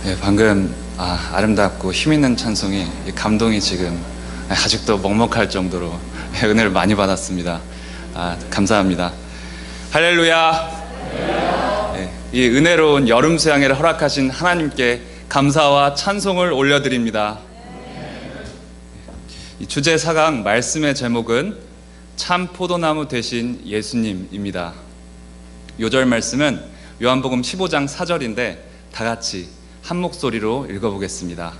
네, 방금 아름답고 힘있는 찬송이 감동이 지금 아직도 먹먹할 정도로 은혜를 많이 받았습니다. 감사합니다. 할렐루야. 네, 이 은혜로운 여름 수양회를 허락하신 하나님께 감사와 찬송을 올려드립니다. 이 주제 4강 말씀의 제목은 참 포도나무 되신 예수님입니다. 요절 말씀은 요한복음 15장 4절인데 다 같이 한 목소리로 읽어보겠습니다.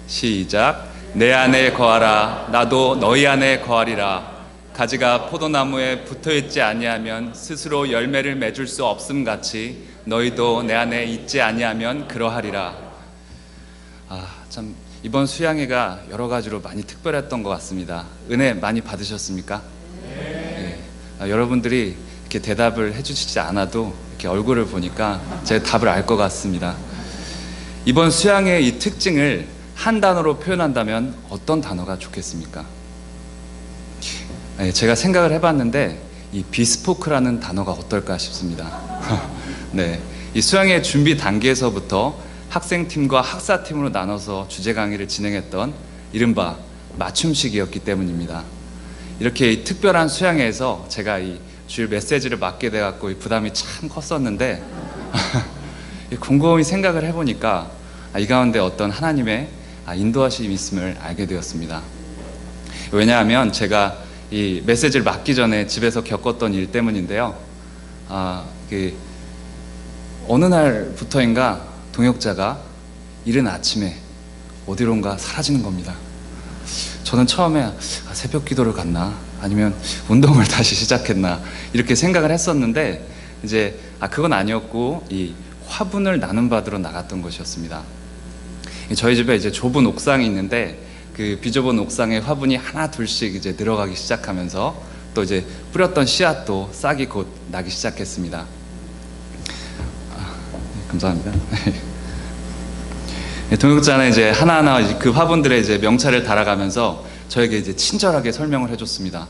시작. 내 안에 거하라. 나도 너희 안에 거하리라. 가지가 포도나무에 붙어있지 아니하면 스스로 열매를 맺을 수 없음 같이 너희도 내 안에 있지 아니하면 그러하리라. 참 이번 수양회가 여러 가지로 많이 특별했던 것 같습니다. 은혜 많이 받으셨습니까? 네. 여러분들이 이렇게 대답을 해주시지 않아도 이렇게 얼굴을 보니까 제 답을 알 것 같습니다. 이번 수양회의 이 특징을 한 단어로 표현한다면 어떤 단어가 좋겠습니까? 제가 생각을 해봤는데 이 비스포크라는 단어가 어떨까 싶습니다. 네, 이 수양회 준비 단계에서부터 학생팀과 학사팀으로 나눠서 주제 강의를 진행했던 이른바 맞춤식이었기 때문입니다. 이렇게 이 특별한 수양회에서 제가 이 주일 메시지를 맡게 돼갖고 부담이 참 컸었는데 곰곰이 생각을 해보니까 이 가운데 어떤 하나님의 인도하심이 있음을 알게 되었습니다. 왜냐하면 제가 이 메시지를 맡기 전에 집에서 겪었던 일 때문인데요. 어느 날부터인가 동역자가 이른 아침에 어디론가 사라지는 겁니다. 저는 처음에 새벽 기도를 갔나 아니면 운동을 다시 시작했나 이렇게 생각을 했었는데 이제 그건 아니었고 이 화분을 나눔받으러 나갔던 것이었습니다. 저희 집에 이제 좁은 옥상이 있는데 그 비좁은 옥상에 화분이 하나 둘씩 이제 늘어가기 시작하면서 또 이제 뿌렸던 씨앗도 싹이 곧 나기 시작했습니다. 감사합니다. 동역자는 이제 하나하나 그 화분들의 이제 명찰을 달아가면서 저에게 이제 친절하게 설명을 해줬습니다.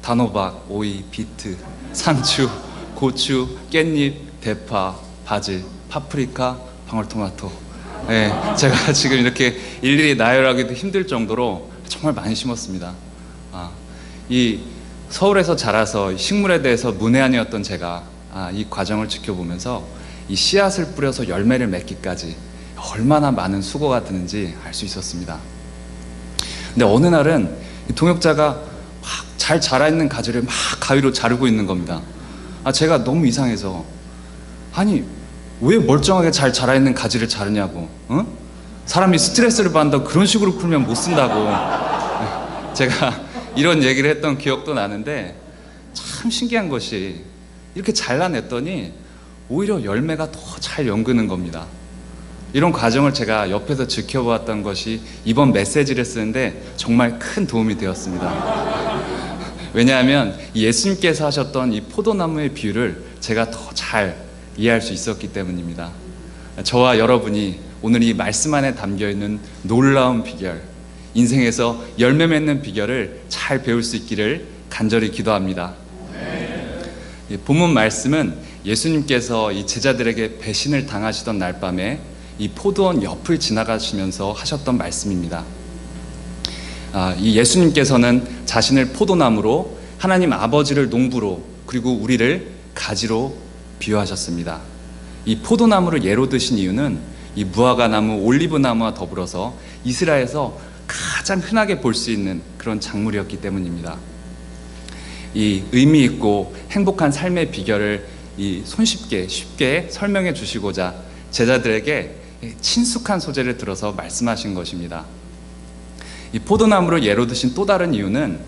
단호박, 오이, 비트, 상추, 고추, 깻잎, 대파, 바질, 파프리카, 방울토마토. 네, 제가 지금 이렇게 일일이 나열하기도 힘들 정도로 정말 많이 심었습니다. 이 서울에서 자라서 식물에 대해서 문외한이었던 제가 이 과정을 지켜보면서 이 씨앗을 뿌려서 열매를 맺기까지 얼마나 많은 수고가 드는지 알 수 있었습니다. 근데 어느 날은 이 동역자가 막 잘 자라있는 가지를 막 가위로 자르고 있는 겁니다. 제가 너무 이상해서 아니 왜 멀쩡하게 잘 자라있는 가지를 자르냐고. 사람이 스트레스를 받는다고 그런 식으로 풀면 못 쓴다고. 제가 이런 얘기를 했던 기억도 나는데 참 신기한 것이 이렇게 잘라냈더니 오히려 열매가 더 잘 연그는 겁니다. 이런 과정을 제가 옆에서 지켜보았던 것이 이번 메시지를 쓰는데 정말 큰 도움이 되었습니다. 왜냐하면 예수님께서 하셨던 이 포도나무의 비유를 제가 더 잘 이해할 수 있었기 때문입니다. 저와 여러분이 오늘 이 말씀 안에 담겨있는 놀라운 비결, 인생에서 열매 맺는 비결을 잘 배울 수 있기를 간절히 기도합니다. 본문 말씀은 예수님께서 이 제자들에게 배신을 당하시던 날밤에 이 포도원 옆을 지나가시면서 하셨던 말씀입니다. 이 예수님께서는 자신을 포도나무로, 하나님 아버지를 농부로, 그리고 우리를 가지로 비유하셨습니다. 이 포도나무를 예로 드신 이유는 이 무화과나무, 올리브나무와 더불어서 이스라엘에서 가장 흔하게 볼 수 있는 그런 작물이었기 때문입니다. 이 의미 있고 행복한 삶의 비결을 이 쉽게 설명해 주시고자 제자들에게 친숙한 소재를 들어서 말씀하신 것입니다. 이 포도나무를 예로 드신 또 다른 이유는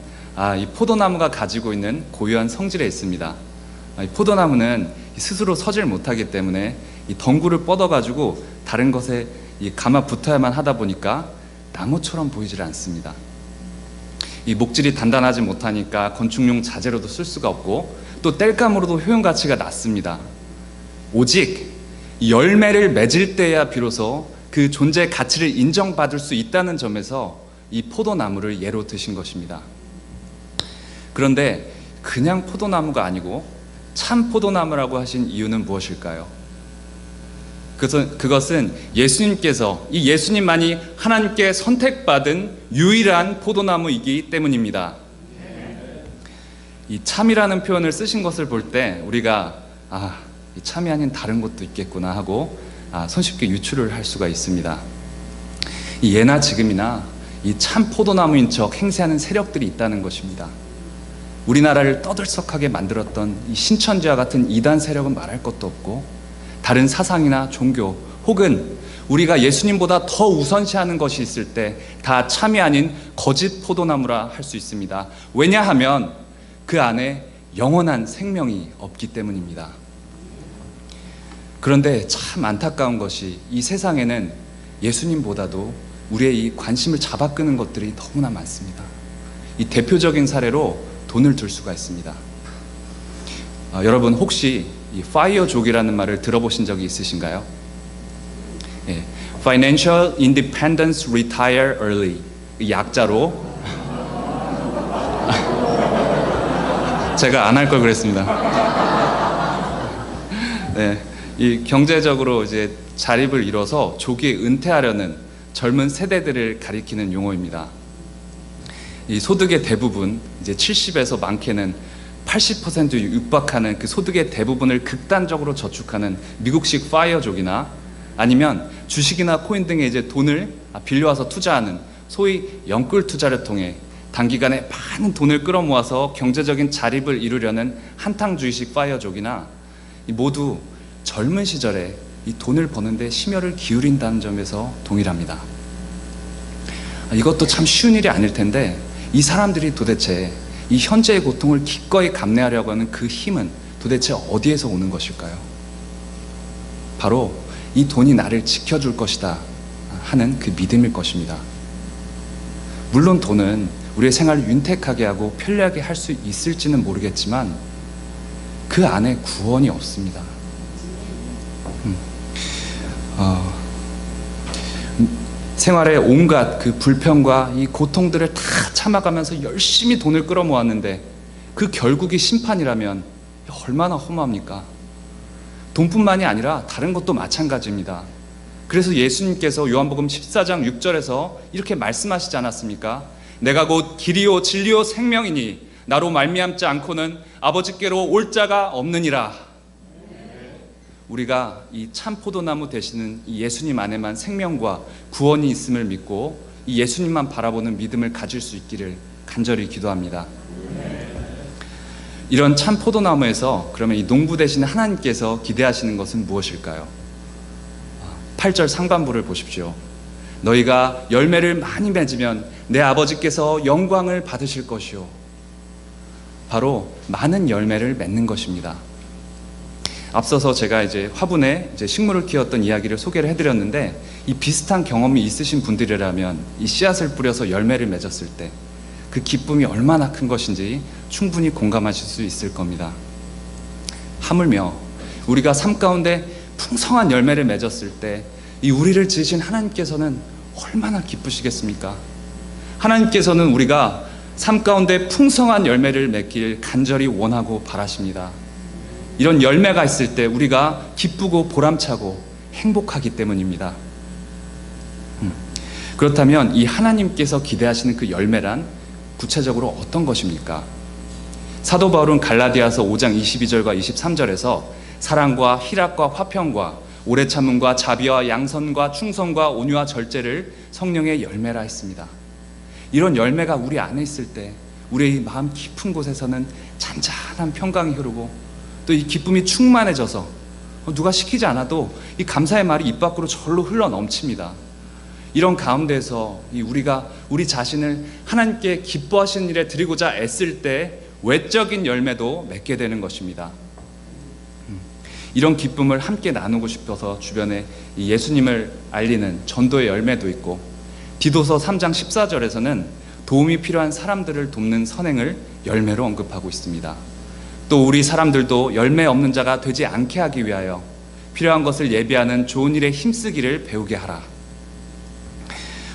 이 포도나무가 가지고 있는 고유한 성질에 있습니다. 이 포도나무는 스스로 서질 못하기 때문에 이 덩굴을 뻗어가지고 다른 것에 감아 붙어야만 하다 보니까 나무처럼 보이질 않습니다. 이 목질이 단단하지 못하니까 건축용 자재로도 쓸 수가 없고 또 땔감으로도 효용 가치가 낮습니다. 오직 열매를 맺을 때야 비로소 그 존재의 가치를 인정받을 수 있다는 점에서 이 포도나무를 예로 드신 것입니다. 그런데 그냥 포도나무가 아니고 참 포도나무라고 하신 이유는 무엇일까요? 그것은 예수님께서, 이 예수님만이 하나님께 선택받은 유일한 포도나무이기 때문입니다. 이 참이라는 표현을 쓰신 것을 볼 때 우리가 이 참이 아닌 다른 것도 있겠구나 하고 손쉽게 유추를 할 수가 있습니다. 이 예나 지금이나 이 참 포도나무인 척 행세하는 세력들이 있다는 것입니다. 우리나라를 떠들썩하게 만들었던 이 신천지와 같은 이단 세력은 말할 것도 없고, 다른 사상이나 종교 혹은 우리가 예수님보다 더 우선시하는 것이 있을 때 다 참이 아닌 거짓 포도나무라 할 수 있습니다. 왜냐하면 그 안에 영원한 생명이 없기 때문입니다. 그런데 참 안타까운 것이 이 세상에는 예수님보다도 우리의 이 관심을 잡아끄는 것들이 너무나 많습니다. 이 대표적인 사례로 돈을 들 수가 있습니다. 여러분 혹시 이 파이어족이라는 말을 들어보신 적이 있으신가요? 예, Financial Independence Retire Early, 약자로 제가 안 할 걸 그랬습니다. 네, 이 경제적으로 이제 자립을 이뤄서 조기에 은퇴하려는 젊은 세대들을 가리키는 용어입니다. 이 소득의 대부분, 이제 70에서 많게는 80% 육박하는 그 소득의 대부분을 극단적으로 저축하는 미국식 파이어족이나 아니면 주식이나 코인 등의 이제 돈을 빌려와서 투자하는 소위 영끌 투자를 통해 단기간에 많은 돈을 끌어모아서 경제적인 자립을 이루려는 한탕주의식 파이어족이나 모두 젊은 시절에 이 돈을 버는데 심혈을 기울인다는 점에서 동일합니다. 이것도 참 쉬운 일이 아닐 텐데 이 사람들이 도대체 이 현재의 고통을 기꺼이 감내하려고 하는 그 힘은 도대체 어디에서 오는 것일까요? 바로 이 돈이 나를 지켜줄 것이다 하는 그 믿음일 것입니다. 물론 돈은 우리의 생활을 윤택하게 하고 편리하게 할 수 있을지는 모르겠지만 그 안에 구원이 없습니다. 생활의 온갖 그 불평과 이 고통들을 다 참아가면서 열심히 돈을 끌어모았는데 그 결국이 심판이라면 얼마나 허무합니까? 돈뿐만이 아니라 다른 것도 마찬가지입니다. 그래서 예수님께서 요한복음 14장 6절에서 이렇게 말씀하시지 않았습니까? 내가 곧 길이요 진리요 생명이니 나로 말미암지 않고는 아버지께로 올 자가 없느니라. 우리가 이 참 포도나무 되시는 이 예수님 안에만 생명과 구원이 있음을 믿고 이 예수님만 바라보는 믿음을 가질 수 있기를 간절히 기도합니다. 이런 참 포도나무에서 그러면 이 농부 되신 하나님께서 기대하시는 것은 무엇일까요? 8절 상반부를 보십시오. 너희가 열매를 많이 맺으면 내 아버지께서 영광을 받으실 것이요. 바로 많은 열매를 맺는 것입니다. 앞서서 제가 이제 화분에 이제 식물을 키웠던 이야기를 소개를 해드렸는데 이 비슷한 경험이 있으신 분들이라면 이 씨앗을 뿌려서 열매를 맺었을 때 그 기쁨이 얼마나 큰 것인지 충분히 공감하실 수 있을 겁니다. 하물며 우리가 삶 가운데 풍성한 열매를 맺었을 때 이 우리를 지으신 하나님께서는 얼마나 기쁘시겠습니까? 하나님께서는 우리가 삶 가운데 풍성한 열매를 맺길 간절히 원하고 바라십니다. 이런 열매가 있을 때 우리가 기쁘고 보람차고 행복하기 때문입니다. 그렇다면 이 하나님께서 기대하시는 그 열매란 구체적으로 어떤 것입니까? 사도 바울은 갈라디아서 5장 22절과 23절에서 사랑과 희락과 화평과 오래 참음과 자비와 양선과 충성과 온유와 절제를 성령의 열매라 했습니다. 이런 열매가 우리 안에 있을 때 우리의 마음 깊은 곳에서는 잔잔한 평강이 흐르고 또 이 기쁨이 충만해져서 누가 시키지 않아도 이 감사의 말이 입 밖으로 절로 흘러 넘칩니다. 이런 가운데서 우리가 우리 자신을 하나님께 기뻐하시는 일에 드리고자 애쓸 때 외적인 열매도 맺게 되는 것입니다. 이런 기쁨을 함께 나누고 싶어서 주변에 이 예수님을 알리는 전도의 열매도 있고, 디도서 3장 14절에서는 도움이 필요한 사람들을 돕는 선행을 열매로 언급하고 있습니다. 또 우리 사람들도 열매 없는 자가 되지 않게 하기 위하여 필요한 것을 예비하는 좋은 일에 힘쓰기를 배우게 하라.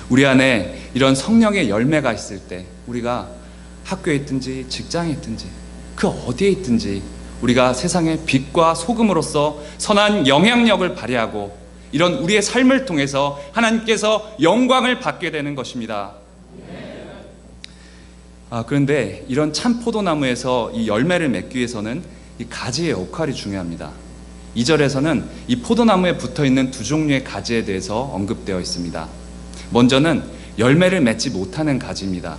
우리 안에 이런 성령의 열매가 있을 때 우리가 학교에 있든지 직장에 있든지 그 어디에 있든지 우리가 세상의 빛과 소금으로서 선한 영향력을 발휘하고 이런 우리의 삶을 통해서 하나님께서 영광을 받게 되는 것입니다. 그런데 이런 참 포도나무에서 이 열매를 맺기 위해서는 이 가지의 역할이 중요합니다. 2절에서는 이 포도나무에 붙어있는 두 종류의 가지에 대해서 언급되어 있습니다. 먼저는 열매를 맺지 못하는 가지입니다.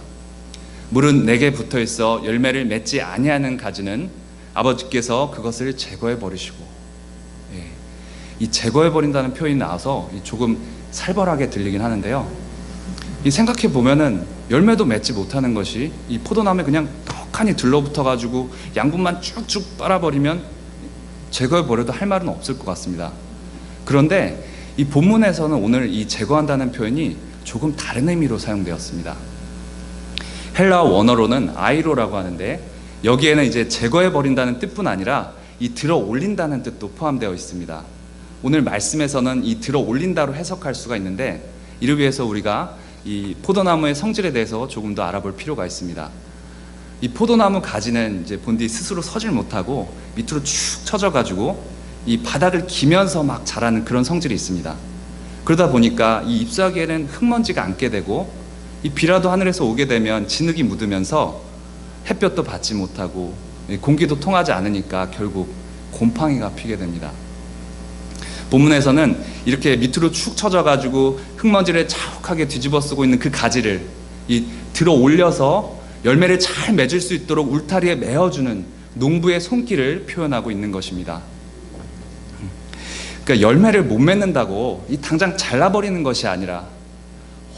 물은 내게 붙어있어 열매를 맺지 아니하는 가지는 아버지께서 그것을 제거해 버리시고, 이 제거해 버린다는 표현이 나와서 조금 살벌하게 들리긴 하는데요, 이 생각해 보면은 열매도 맺지 못하는 것이 이 포도나무에 그냥 떡하니 들러붙어 가지고 양분만 쭉쭉 빨아버리면 제거해 버려도 할 말은 없을 것 같습니다. 그런데 이 본문에서는 오늘 이 제거한다는 표현이 조금 다른 의미로 사용되었습니다. 헬라어 원어로는 아이로라고 하는데, 여기에는 이제 제거해 버린다는 뜻뿐 아니라 이 들어 올린다는 뜻도 포함되어 있습니다. 오늘 말씀에서는 이 들어 올린다로 해석할 수가 있는데, 이를 위해서 우리가 이 포도나무의 성질에 대해서 조금 더 알아볼 필요가 있습니다. 이 포도나무 가지는 이제 본디 스스로 서질 못하고 밑으로 축 처져 가지고 이 바닥을 기면서 막 자라는 그런 성질이 있습니다. 그러다 보니까 이 잎사귀에는 흙먼지가 앉게 되고, 이 비라도 하늘에서 오게 되면 진흙이 묻으면서 햇볕도 받지 못하고 공기도 통하지 않으니까 결국 곰팡이가 피게 됩니다. 본문에서는 이렇게 밑으로 축 처져 가지고 흙먼지를 자욱하게 뒤집어 쓰고 있는 그 가지를 이 들어 올려서 열매를 잘 맺을 수 있도록 울타리에 메어주는 농부의 손길을 표현하고 있는 것입니다. 그러니까 열매를 못 맺는다고 이 당장 잘라버리는 것이 아니라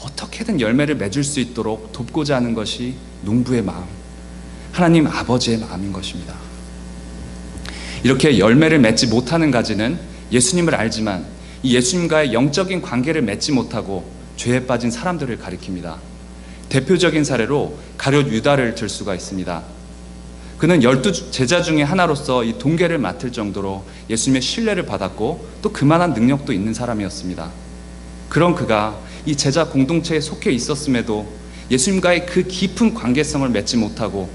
어떻게든 열매를 맺을 수 있도록 돕고자 하는 것이 농부의 마음, 하나님 아버지의 마음인 것입니다. 이렇게 열매를 맺지 못하는 가지는 예수님을 알지만 이 예수님과의 영적인 관계를 맺지 못하고 죄에 빠진 사람들을 가리킵니다. 대표적인 사례로 가룟 유다를 들 수가 있습니다. 그는 12 제자 중에 하나로서 이 동계를 맡을 정도로 예수님의 신뢰를 받았고 또 그만한 능력도 있는 사람이었습니다. 그런 그가 이 제자 공동체에 속해 있었음에도 예수님과의 그 깊은 관계성을 맺지 못하고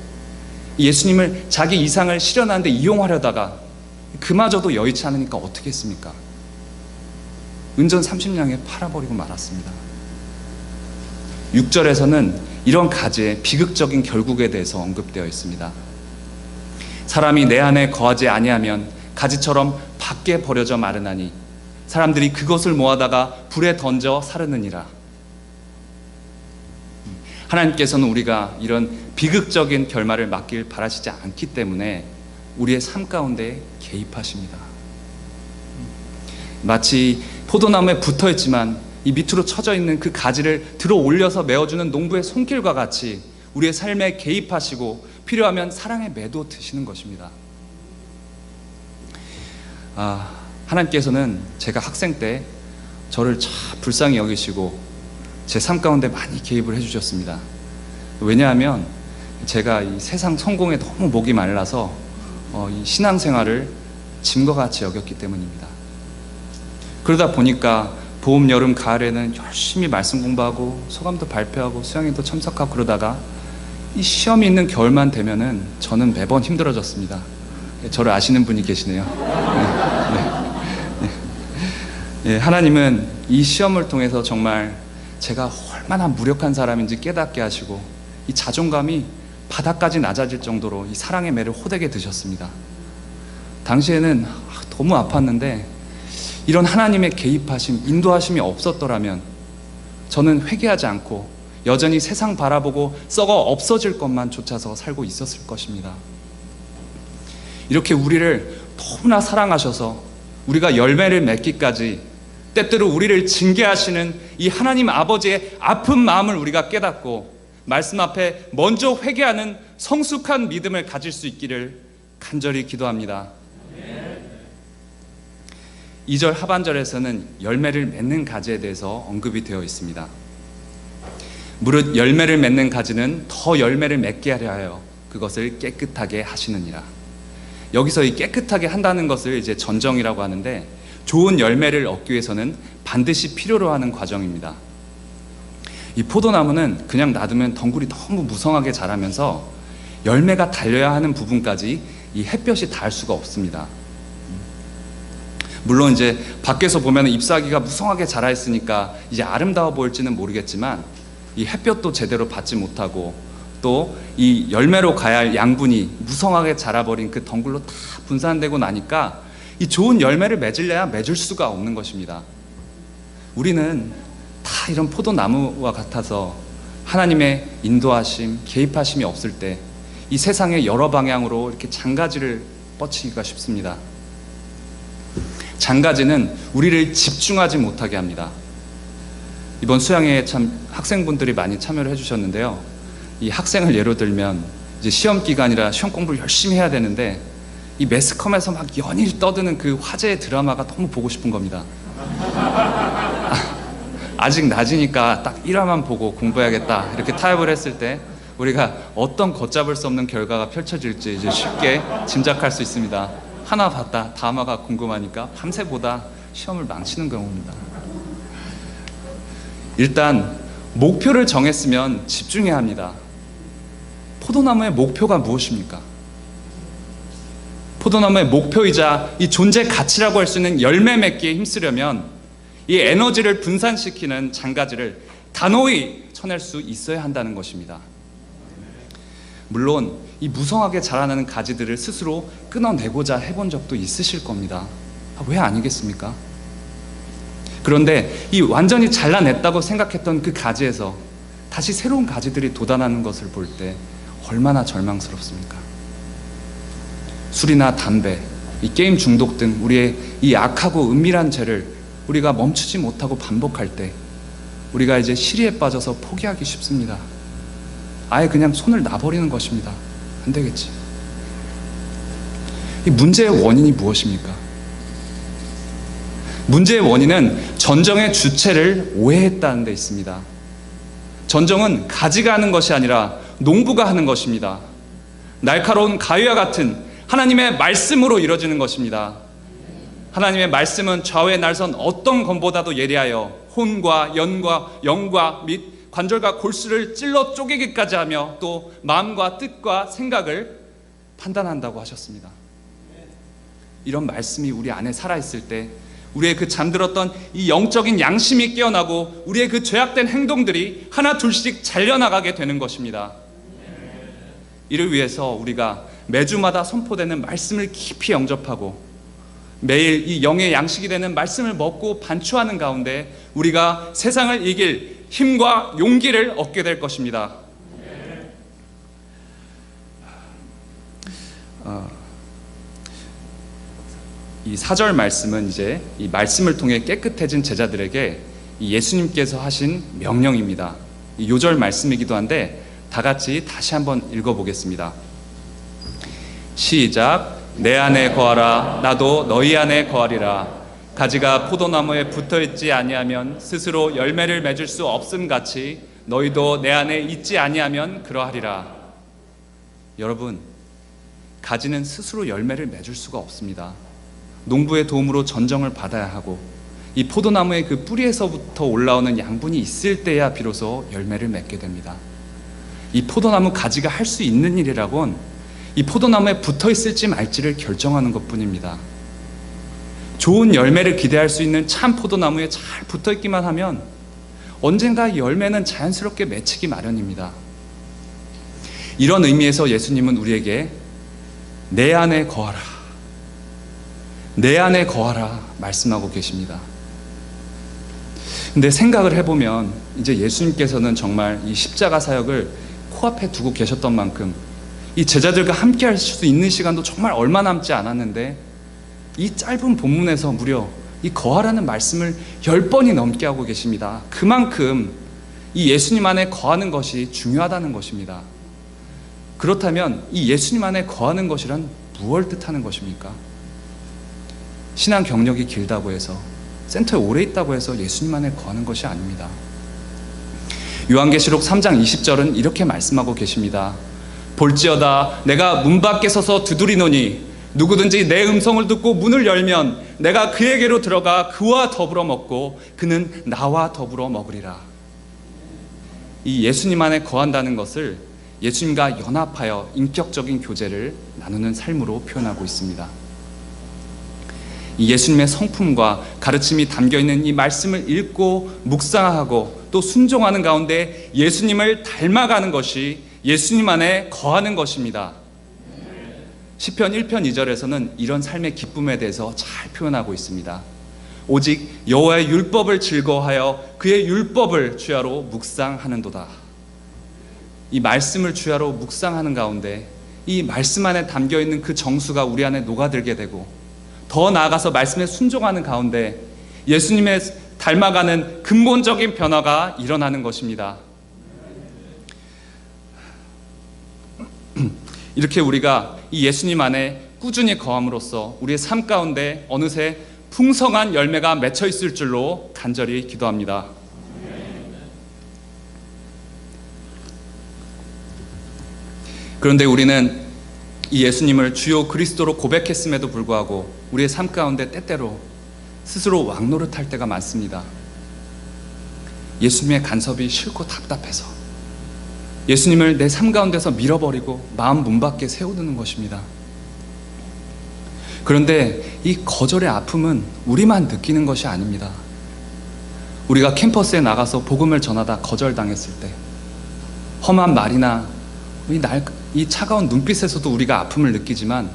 예수님을 자기 이상을 실현하는 데 이용하려다가 그마저도 여의치 않으니까 어떻게 했습니까? 은전 30냥에 팔아버리고 말았습니다. 6절에서는 이런 가지의 비극적인 결국에 대해서 언급되어 있습니다. 사람이 내 안에 거하지 아니하면 가지처럼 밖에 버려져 마르나니 사람들이 그것을 모아다가 불에 던져 사르느니라. 하나님께서는 우리가 이런 비극적인 결말을 맞길 바라시지 않기 때문에 우리의 삶 가운데 개입하십니다. 마치 포도나무에 붙어있지만 이 밑으로 처져 있는 그 가지를 들어 올려서 메어주는 농부의 손길과 같이 우리의 삶에 개입하시고 필요하면 사랑의 매도 드시는 것입니다. 하나님께서는 제가 학생 때 저를 참 불쌍히 여기시고 제 삶 가운데 많이 개입을 해주셨습니다. 왜냐하면 제가 이 세상 성공에 너무 목이 말라서 이 신앙생활을 짐과 같이 여겼기 때문입니다. 그러다 보니까 봄, 여름, 가을에는 열심히 말씀 공부하고 소감도 발표하고 수양회도 참석하고 그러다가 이 시험이 있는 겨울만 되면은 저는 매번 힘들어졌습니다. 저를 아시는 분이 계시네요. 하나님은 이 시험을 통해서 정말 제가 얼마나 무력한 사람인지 깨닫게 하시고 이 자존감이 바닥까지 낮아질 정도로 이 사랑의 매를 호되게 드셨습니다. 당시에는 너무 아팠는데 이런 하나님의 개입하심, 인도하심이 없었더라면 저는 회개하지 않고 여전히 세상 바라보고 썩어 없어질 것만 쫓아서 살고 있었을 것입니다. 이렇게 우리를 너무나 사랑하셔서 우리가 열매를 맺기까지 때때로 우리를 징계하시는 이 하나님 아버지의 아픈 마음을 우리가 깨닫고 말씀 앞에 먼저 회개하는 성숙한 믿음을 가질 수 있기를 간절히 기도합니다. 2절 하반절에서는 열매를 맺는 가지에 대해서 언급이 되어 있습니다. 무릇 열매를 맺는 가지는 더 열매를 맺게 하려 하여 그것을 깨끗하게 하시느니라. 여기서 이 깨끗하게 한다는 것을 이제 전정이라고 하는데, 좋은 열매를 얻기 위해서는 반드시 필요로 하는 과정입니다. 이 포도나무는 그냥 놔두면 덩굴이 너무 무성하게 자라면서 열매가 달려야 하는 부분까지 이 햇볕이 닿을 수가 없습니다. 물론 이제 밖에서 보면 잎사귀가 무성하게 자라 있으니까 이제 아름다워 보일지는 모르겠지만, 이 햇볕도 제대로 받지 못하고 또 이 열매로 가야 할 양분이 무성하게 자라버린 그 덩굴로 다 분산되고 나니까 이 좋은 열매를 맺으려야 맺을 수가 없는 것입니다. 우리는 다 이런 포도나무와 같아서 하나님의 인도하심, 개입하심이 없을 때 이 세상의 여러 방향으로 이렇게 장가지를 뻗치기가 쉽습니다. 장가지는 우리를 집중하지 못하게 합니다. 이번 수양회에 참 학생분들이 많이 참여를 해주셨는데요. 이 학생을 예로 들면 이제 시험 기간이라 시험 공부를 열심히 해야 되는데 이 매스컴에서 막 연일 떠드는 그 화제의 드라마가 너무 보고 싶은 겁니다. 아직 낮이니까 딱 1화만 보고 공부해야겠다 이렇게 타협을 했을 때 우리가 어떤 걷잡을 수 없는 결과가 펼쳐질지 이제 쉽게 짐작할 수 있습니다. 하나 봤다 다음 화가 궁금하니까 밤새 보다 시험을 망치는 경우입니다. 일단 목표를 정했으면 집중해야 합니다. 포도나무의 목표가 무엇입니까? 포도나무의 목표이자 이 존재 가치라고 할 수 있는 열매 맺기에 힘쓰려면 이 에너지를 분산시키는 장가지를 단호히 쳐낼 수 있어야 한다는 것입니다. 물론 이 무성하게 자라나는 가지들을 스스로 끊어내고자 해본 적도 있으실 겁니다. 왜 아니겠습니까? 그런데 이 완전히 잘라냈다고 생각했던 그 가지에서 다시 새로운 가지들이 돋아나는 것을 볼 때 얼마나 절망스럽습니까? 술이나 담배, 이 게임 중독 등 우리의 이 악하고 은밀한 죄를 우리가 멈추지 못하고 반복할 때 우리가 이제 시리에 빠져서 포기하기 쉽습니다. 아예 그냥 손을 놔버리는 것입니다. 안 되겠지. 이 문제의 원인이 무엇입니까? 문제의 원인은 전정의 주체를 오해했다는 데 있습니다. 전정은 가지가 하는 것이 아니라 농부가 하는 것입니다. 날카로운 가위와 같은 하나님의 말씀으로 이루어지는 것입니다. 하나님의 말씀은 좌우의 날선 어떤 검보다도 예리하여 혼과 연과 영과 및 관절과 골수를 찔러 쪼개기까지 하며 또 마음과 뜻과 생각을 판단한다고 하셨습니다. 이런 말씀이 우리 안에 살아있을 때 우리의 그 잠들었던 이 영적인 양심이 깨어나고 우리의 그 죄악된 행동들이 하나 둘씩 잘려나가게 되는 것입니다. 이를 위해서 우리가 매주마다 선포되는 말씀을 깊이 영접하고 매일 이 영의 양식이 되는 말씀을 먹고 반추하는 가운데 우리가 세상을 이길 힘과 용기를 얻게 될 것입니다. 이 4절 말씀은 이제 이 말씀을 통해 깨끗해진 제자들에게 이 예수님께서 하신 명령입니다. 이 요절 말씀이기도 한데 다 같이 다시 한번 읽어보겠습니다. 시작. 내 안에 거하라 나도 너희 안에 거하리라. 가지가 포도나무에 붙어있지 아니하면 스스로 열매를 맺을 수 없음 같이 너희도 내 안에 있지 아니하면 그러하리라. 여러분, 가지는 스스로 열매를 맺을 수가 없습니다. 농부의 도움으로 전정을 받아야 하고 이 포도나무의 그 뿌리에서부터 올라오는 양분이 있을 때야 비로소 열매를 맺게 됩니다. 이 포도나무 가지가 할 수 있는 일이라곤 이 포도나무에 붙어 있을지 말지를 결정하는 것뿐입니다. 좋은 열매를 기대할 수 있는 참 포도나무에 잘 붙어 있기만 하면 언젠가 이 열매는 자연스럽게 맺히기 마련입니다. 이런 의미에서 예수님은 우리에게 내 안에 거하라, 내 안에 거하라 말씀하고 계십니다. 근데 생각을 해보면 이제 예수님께서는 정말 이 십자가 사역을 코앞에 두고 계셨던 만큼 이 제자들과 함께 할 수 있는 시간도 정말 얼마 남지 않았는데 이 짧은 본문에서 무려 이 거하라는 말씀을 10번이 넘게 하고 계십니다. 그만큼 이 예수님 안에 거하는 것이 중요하다는 것입니다. 그렇다면 이 예수님 안에 거하는 것이란 무엇을 뜻하는 것입니까? 신앙 경력이 길다고 해서 센터에 오래 있다고 해서 예수님 안에 거하는 것이 아닙니다. 요한계시록 3장 20절은 이렇게 말씀하고 계십니다. 볼지어다 내가 문 밖에 서서 두드리노니 누구든지 내 음성을 듣고 문을 열면 내가 그에게로 들어가 그와 더불어 먹고 그는 나와 더불어 먹으리라. 이 예수님 안에 거한다는 것을 예수님과 연합하여 인격적인 교제를 나누는 삶으로 표현하고 있습니다. 이 예수님의 성품과 가르침이 담겨있는 이 말씀을 읽고 묵상하고 또 순종하는 가운데 예수님을 닮아가는 것이 예수님 안에 거하는 것입니다. 시편 1편 2절에서는 이런 삶의 기쁨에 대해서 잘 표현하고 있습니다. 오직 여호와의 율법을 즐거워하여 그의 율법을 주야로 묵상하는도다. 이 말씀을 주야로 묵상하는 가운데 이 말씀 안에 담겨있는 그 정수가 우리 안에 녹아들게 되고, 더 나아가서 말씀에 순종하는 가운데 예수님의 닮아가는 근본적인 변화가 일어나는 것입니다. 이렇게 우리가 이 예수님 안에 꾸준히 거함으로써 우리의 삶 가운데 어느새 풍성한 열매가 맺혀 있을 줄로 간절히 기도합니다. 그런데 우리는 이 예수님을 주요 그리스도로 고백했음에도 불구하고 우리의 삶 가운데 때때로 스스로 왕노릇할 때가 많습니다. 예수님의 간섭이 싫고 답답해서 예수님을 내 삶 가운데서 밀어버리고 마음 문 밖에 세워두는 것입니다. 그런데 이 거절의 아픔은 우리만 느끼는 것이 아닙니다. 우리가 캠퍼스에 나가서 복음을 전하다 거절당했을 때, 험한 말이나 이 차가운 눈빛에서도 우리가 아픔을 느끼지만,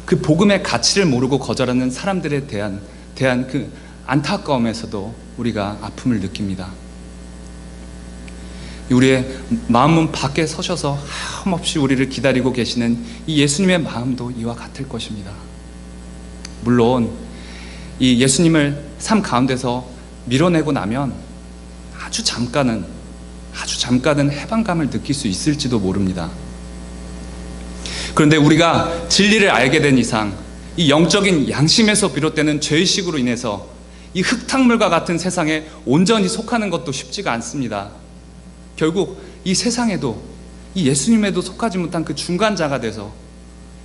그 복음의 가치를 모르고 거절하는 사람들에 대한 그 안타까움에서도 우리가 아픔을 느낍니다. 우리의 마음문 밖에 서셔서 하염없이 우리를 기다리고 계시는 이 예수님의 마음도 이와 같을 것입니다. 물론 이 예수님을 삶 가운데서 밀어내고 나면 아주 잠깐은 해방감을 느낄 수 있을지도 모릅니다. 그런데 우리가 진리를 알게 된 이상 이 영적인 양심에서 비롯되는 죄의식으로 인해서 이 흙탕물과 같은 세상에 온전히 속하는 것도 쉽지가 않습니다. 결국 이 세상에도 이 예수님에도 속하지 못한 그 중간자가 돼서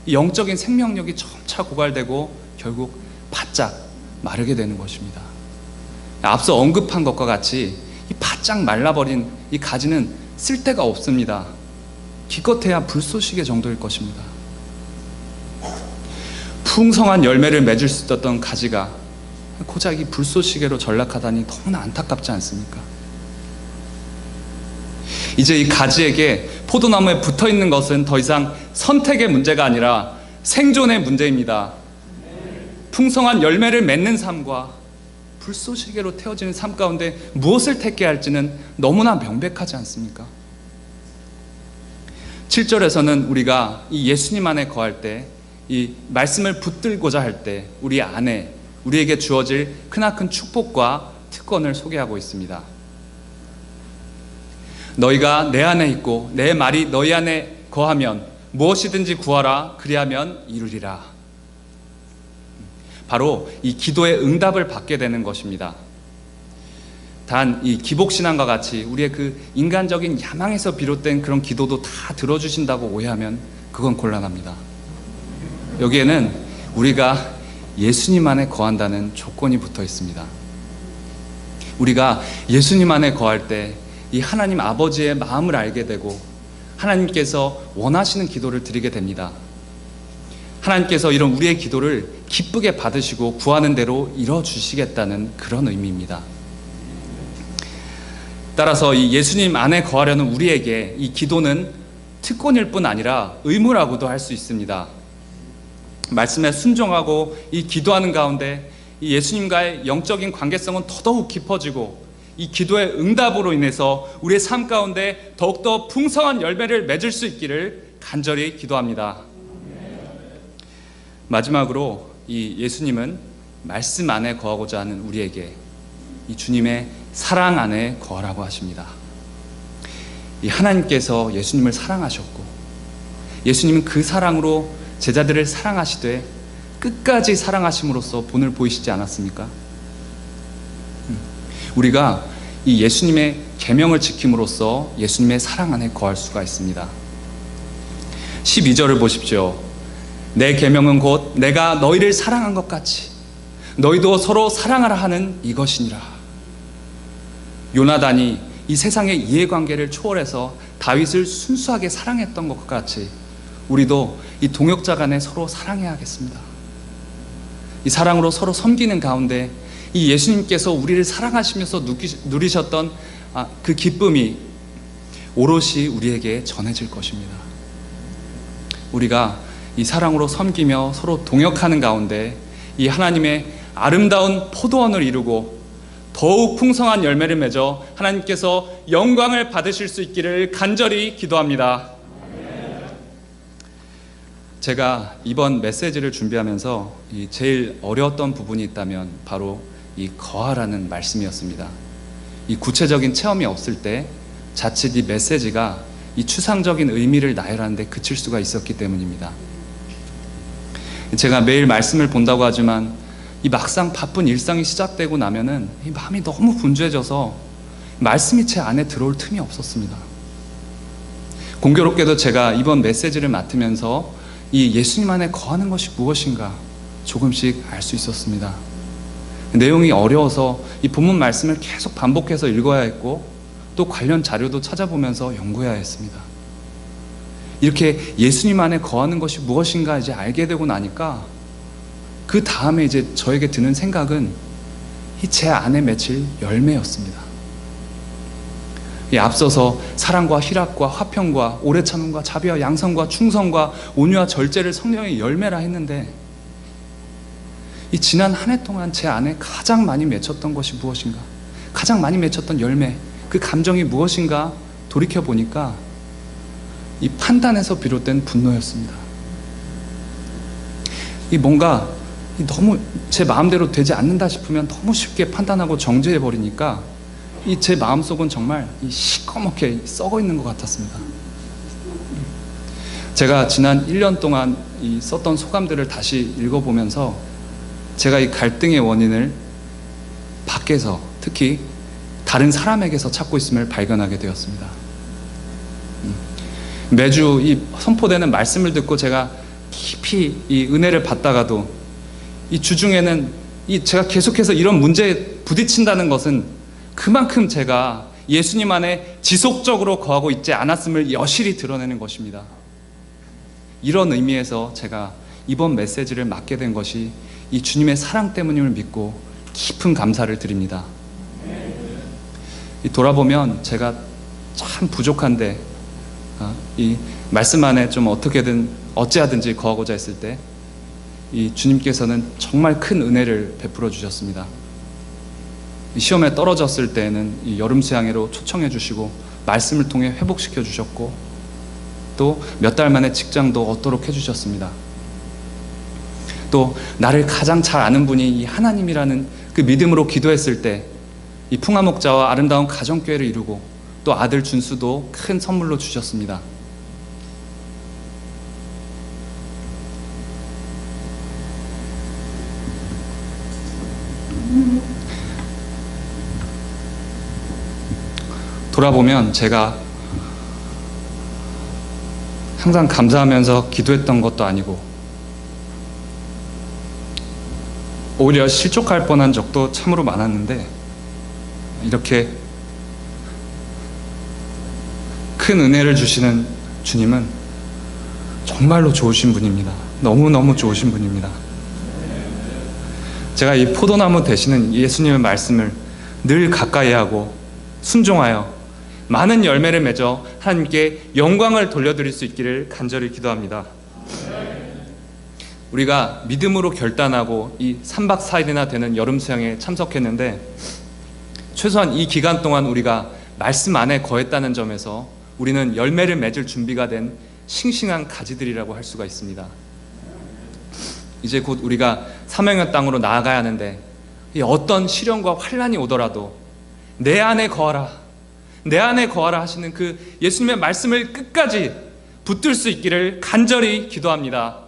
이 영적인 생명력이 점차 고갈되고 결국 바짝 마르게 되는 것입니다. 앞서 언급한 것과 같이 이 바짝 말라버린 이 가지는 쓸데가 없습니다. 기껏해야 불쏘시개 정도일 것입니다. 풍성한 열매를 맺을 수 있었던 가지가 고작 이 불쏘시개로 전락하다니 너무나 안타깝지 않습니까? 이제 이 가지에게 포도나무에 붙어있는 것은 더 이상 선택의 문제가 아니라 생존의 문제입니다. 풍성한 열매를 맺는 삶과 불쏘시개로 태워지는 삶 가운데 무엇을 택해야 할지는 너무나 명백하지 않습니까? 7절에서는 우리가 이 예수님 안에 거할 때, 이 말씀을 붙들고자 할 때 우리 안에 우리에게 주어질 크나큰 축복과 특권을 소개하고 있습니다. 너희가 내 안에 있고 내 말이 너희 안에 거하면 무엇이든지 구하라, 그리하면 이루리라. 바로 이 기도의 응답을 받게 되는 것입니다. 단 이 기복신앙과 같이 우리의 그 인간적인 야망에서 비롯된 그런 기도도 다 들어주신다고 오해하면 그건 곤란합니다. 여기에는 우리가 예수님 안에 거한다는 조건이 붙어 있습니다. 우리가 예수님 안에 거할 때 이 하나님 아버지의 마음을 알게 되고 하나님께서 원하시는 기도를 드리게 됩니다. 하나님께서 이런 우리의 기도를 기쁘게 받으시고 구하는 대로 이뤄주시겠다는 그런 의미입니다. 따라서 이 예수님 안에 거하려는 우리에게 이 기도는 특권일 뿐 아니라 의무라고도 할 수 있습니다. 말씀에 순종하고 이 기도하는 가운데 이 예수님과의 영적인 관계성은 더더욱 깊어지고 이 기도의 응답으로 인해서 우리의 삶 가운데 더욱더 풍성한 열매를 맺을 수 있기를 간절히 기도합니다. 마지막으로 이 예수님은 말씀 안에 거하고자 하는 우리에게 이 주님의 사랑 안에 거하라고 하십니다. 이 하나님께서 예수님을 사랑하셨고 예수님은 그 사랑으로 제자들을 사랑하시되 끝까지 사랑하심으로써 본을 보이시지 않았습니까? 우리가 이 예수님의 계명을 지킴으로써 예수님의 사랑 안에 거할 수가 있습니다. 12절을 보십시오. 내 계명은 곧 내가 너희를 사랑한 것 같이 너희도 서로 사랑하라 하는 이것이니라. 요나단이 이 세상의 이해관계를 초월해서 다윗을 순수하게 사랑했던 것과 같이 우리도 이 동역자 간에 서로 사랑해야겠습니다. 이 사랑으로 서로 섬기는 가운데 이 예수님께서 우리를 사랑하시면서 누리셨던 그 기쁨이 오롯이 우리에게 전해질 것입니다. 우리가 이 사랑으로 섬기며 서로 동역하는 가운데 이 하나님의 아름다운 포도원을 이루고 더욱 풍성한 열매를 맺어 하나님께서 영광을 받으실 수 있기를 간절히 기도합니다. 제가 이번 메시지를 준비하면서 제일 어려웠던 부분이 있다면 바로 이 거하라는 말씀이었습니다. 이 구체적인 체험이 없을 때 자칫 이 메시지가 이 추상적인 의미를 나열하는데 그칠 수가 있었기 때문입니다. 제가 매일 말씀을 본다고 하지만 이 막상 바쁜 일상이 시작되고 나면은 이 마음이 너무 분주해져서 말씀이 제 안에 들어올 틈이 없었습니다. 공교롭게도 제가 이번 메시지를 맡으면서 이 예수님 안에 거하는 것이 무엇인가 조금씩 알 수 있었습니다. 내용이 어려워서 이 본문 말씀을 계속 반복해서 읽어야 했고 또 관련 자료도 찾아보면서 연구해야 했습니다. 이렇게 예수님 안에 거하는 것이 무엇인가 이제 알게 되고 나니까 그 다음에 이제 저에게 드는 생각은 이 제 안에 맺힐 열매였습니다. 이 앞서서 사랑과 희락과 화평과 오래 참음과 자비와 양선과 충성과 온유와 절제를 성령의 열매라 했는데 이 지난 한 해 동안 제 안에 가장 많이 맺혔던 것이 무엇인가, 가장 많이 맺혔던 열매, 그 감정이 무엇인가 돌이켜보니까 이 판단에서 비롯된 분노였습니다. 이 뭔가 너무 제 마음대로 되지 않는다 싶으면 너무 쉽게 판단하고 정죄해버리니까 이 제 마음속은 정말 이 시꺼멓게 썩어 있는 것 같았습니다. 제가 지난 1년 동안 이 썼던 소감들을 다시 읽어보면서 제가 이 갈등의 원인을 밖에서, 특히 다른 사람에게서 찾고 있음을 발견하게 되었습니다. 매주 이 선포되는 말씀을 듣고 제가 깊이 이 은혜를 받다가도 이 주중에는 제가 계속해서 이런 문제에 부딪힌다는 것은 그만큼 제가 예수님 안에 지속적으로 거하고 있지 않았음을 여실히 드러내는 것입니다. 이런 의미에서 제가 이번 메시지를 맡게 된 것이 이 주님의 사랑 때문임을 믿고 깊은 감사를 드립니다. 돌아보면 제가 참 부족한데 이 말씀 안에 좀 어떻게든 어찌하든지 거하고자 했을 때 이 주님께서는 정말 큰 은혜를 베풀어 주셨습니다. 시험에 떨어졌을 때에는 이 여름 수양회로 초청해 주시고 말씀을 통해 회복시켜 주셨고 또 몇 달 만에 직장도 얻도록 해주셨습니다. 또 나를 가장 잘 아는 분이 이 하나님이라는 그 믿음으로 기도했을 때 이 풍화목자와 아름다운 가정교회를 이루고 또 아들 준수도 큰 선물로 주셨습니다. 돌아보면 제가 항상 감사하면서 기도했던 것도 아니고 오히려 실족할 뻔한 적도 참으로 많았는데 이렇게 큰 은혜를 주시는 주님은 정말로 좋으신 분입니다. 너무너무 좋으신 분입니다. 제가 이 포도나무 되시는 예수님의 말씀을 늘 가까이 하고 순종하여 많은 열매를 맺어 하나님께 영광을 돌려드릴 수 있기를 간절히 기도합니다. 우리가 믿음으로 결단하고 이 3박 4일이나 되는 여름 수양에 참석했는데 최소한 이 기간 동안 우리가 말씀 안에 거했다는 점에서 우리는 열매를 맺을 준비가 된 싱싱한 가지들이라고 할 수가 있습니다. 이제 곧 우리가 사명의 땅으로 나아가야 하는데 이 어떤 시련과 환난이 오더라도 내 안에 거하라, 내 안에 거하라 하시는 그 예수님의 말씀을 끝까지 붙들 수 있기를 간절히 기도합니다.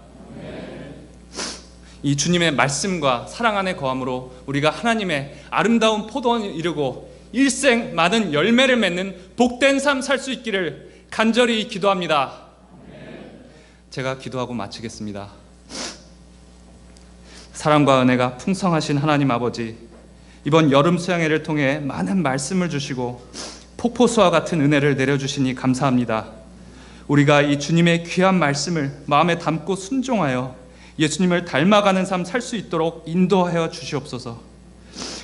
이 주님의 말씀과 사랑 안에 거함으로 우리가 하나님의 아름다운 포도원을 이루고 일생 많은 열매를 맺는 복된 삶 살 수 있기를 간절히 기도합니다. 제가 기도하고 마치겠습니다. 사랑과 은혜가 풍성하신 하나님 아버지, 이번 여름 수양회를 통해 많은 말씀을 주시고 폭포수와 같은 은혜를 내려주시니 감사합니다. 우리가 이 주님의 귀한 말씀을 마음에 담고 순종하여 예수님을 닮아가는 삶 살 수 있도록 인도하여 주시옵소서.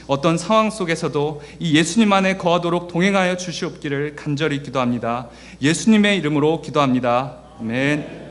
어떤 상황 속에서도 이 예수님 안에 거하도록 동행하여 주시옵기를 간절히 기도합니다. 예수님의 이름으로 기도합니다. 아멘.